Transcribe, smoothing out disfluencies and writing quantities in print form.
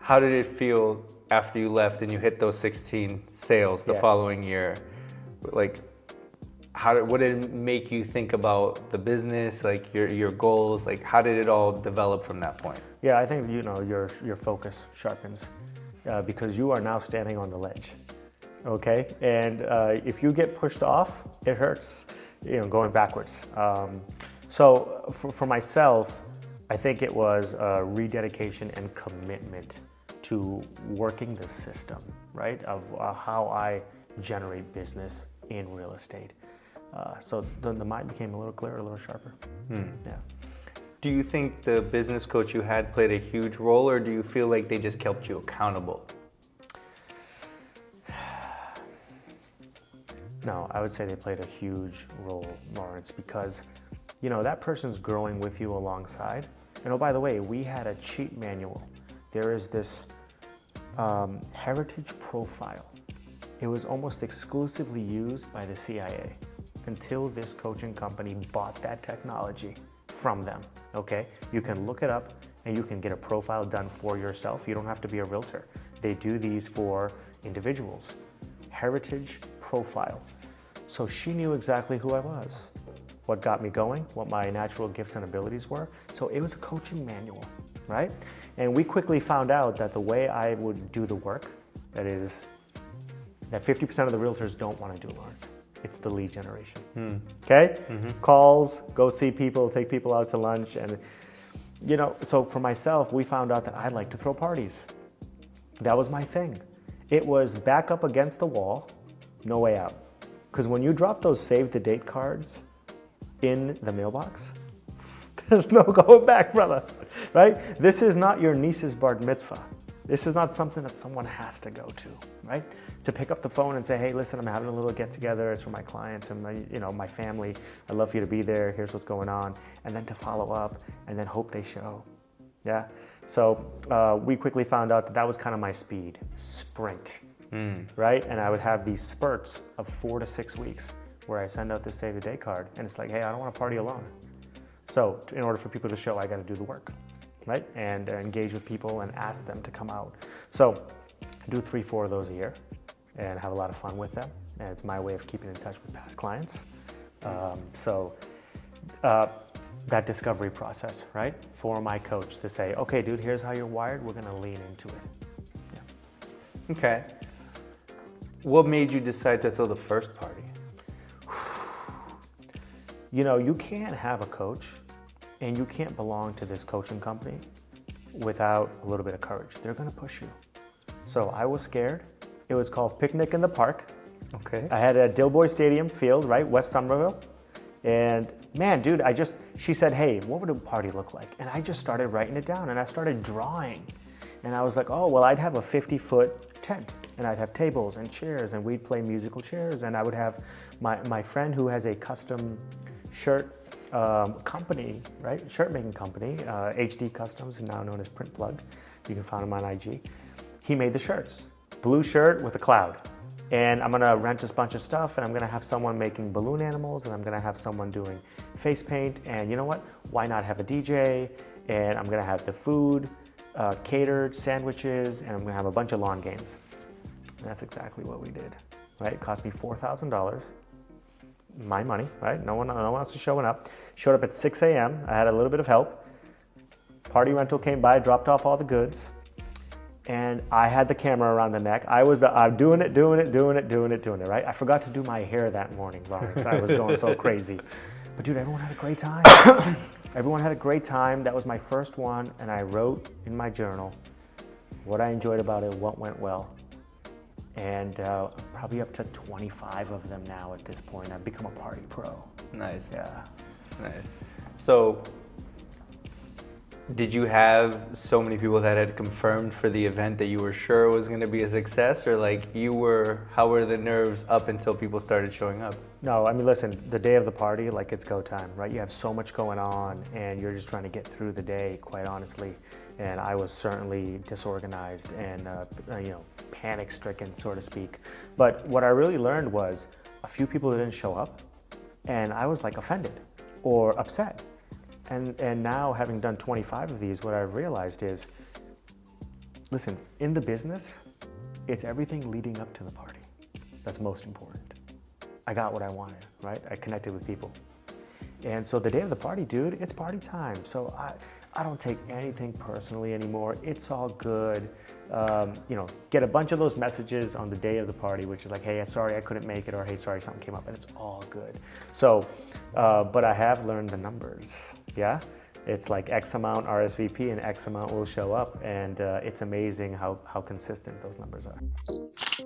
How did it feel after you left and you hit those 16 sales the following year? Like, what did it make you think about the business, like your goals? Like, how did it all develop from that point? Yeah, I think your focus sharpens because you are now standing on the ledge. Okay, and if you get pushed off, it hurts. Going backwards. So for myself, I think it was rededication and commitment to working the system, right, of how I generate business in real estate. So the mind became a little clearer, a little sharper. Yeah. Do you think the business coach you had played a huge role, or do you feel like they just kept you accountable? No, I would say they played a huge role, Lawrence, because that person's growing with you alongside. And oh, by the way, we had a cheat manual. There is this heritage profile. It was almost exclusively used by the CIA until this coaching company bought that technology from them, okay? You can look it up and you can get a profile done for yourself. You don't have to be a realtor. They do these for individuals. Heritage profile. So she knew exactly who I was, what got me going, what my natural gifts and abilities were. So it was a coaching manual, right? And we quickly found out that the way I would do the work, that 50% of the realtors don't want to do, Lawrence. It's the lead generation. Okay? Calls, go see people, take people out to lunch. And, so for myself, we found out that I like to throw parties. That was my thing. It was back up against the wall, no way out. Because when you drop those save the date cards in the mailbox, there's no going back, brother, right? This is not your niece's bar mitzvah. This is not something that someone has to go to, right? To pick up the phone and say, hey, listen, I'm having a little get together. It's for my clients and my family. I'd love for you to be there. Here's what's going on. And then to follow up and then hope they show. Yeah. So we quickly found out that was kind of my speed, sprint, right? And I would have these spurts of 4 to 6 weeks where I send out this save the day card and it's like, hey, I don't want to party alone. So in order for people to show, I got to do the work, right? And engage with people and ask them to come out. So I do 3, 4 of those a year and have a lot of fun with them. And it's my way of keeping in touch with past clients. That discovery process, right? For my coach to say, okay, dude, here's how you're wired. We're going to lean into it. Yeah. Okay. What made you decide to throw the first party? You can't have a coach and you can't belong to this coaching company without a little bit of courage. They're going to push you. So I was scared. It was called Picnic in the Park. Okay. I had a Dilboy Stadium field, right? West Somerville. And man, dude, she said, hey, what would a party look like? And I just started writing it down and I started drawing. And I was like, oh, well, I'd have a 50-foot tent and I'd have tables and chairs and we'd play musical chairs. And I would have my friend who has a custom shirt company, right? Shirt making company, HD Customs, now known as Print Plug. You can find him on IG. He made the shirts, blue shirt with a cloud. And I'm gonna rent a bunch of stuff and I'm gonna have someone making balloon animals and I'm gonna have someone doing face paint. And you know what? Why not have a DJ? And I'm gonna have the food, catered, sandwiches, and I'm gonna have a bunch of lawn games. And that's exactly what we did, right? It cost me $4,000. My money, right? No one else is showing up. Showed up at 6 a.m. I had a little bit of help. Party rental came by, dropped off all the goods, and I had the camera around the neck. I was doing it, right? I forgot to do my hair that morning, Lawrence. I was going so crazy. But dude, everyone had a great time. Everyone had a great time. That was my first one, and I wrote in my journal what I enjoyed about it, what went well. And probably up to 25 of them now at this point. I've become a party pro. Nice. Yeah. Nice. So, did you have so many people that had confirmed for the event that you were sure it was going to be a success, or how were the nerves up until people started showing up? No, I mean, listen, the day of the party, it's go time, right? You have so much going on and you're just trying to get through the day, quite honestly. And I was certainly disorganized and, panic-stricken, so to speak. But what I really learned was a few people didn't show up and I was offended or upset. And now, having done 25 of these, what I've realized is listen, in the business, it's everything leading up to the party that's most important. I got what I wanted, right? I connected with people. And so the day of the party, dude, it's party time. So I don't take anything personally anymore. It's all good. Get a bunch of those messages on the day of the party, which is like, hey, sorry I couldn't make it, or hey, sorry something came up, and it's all good. So, but I have learned the numbers, yeah? It's like X amount RSVP and X amount will show up, and it's amazing how consistent those numbers are.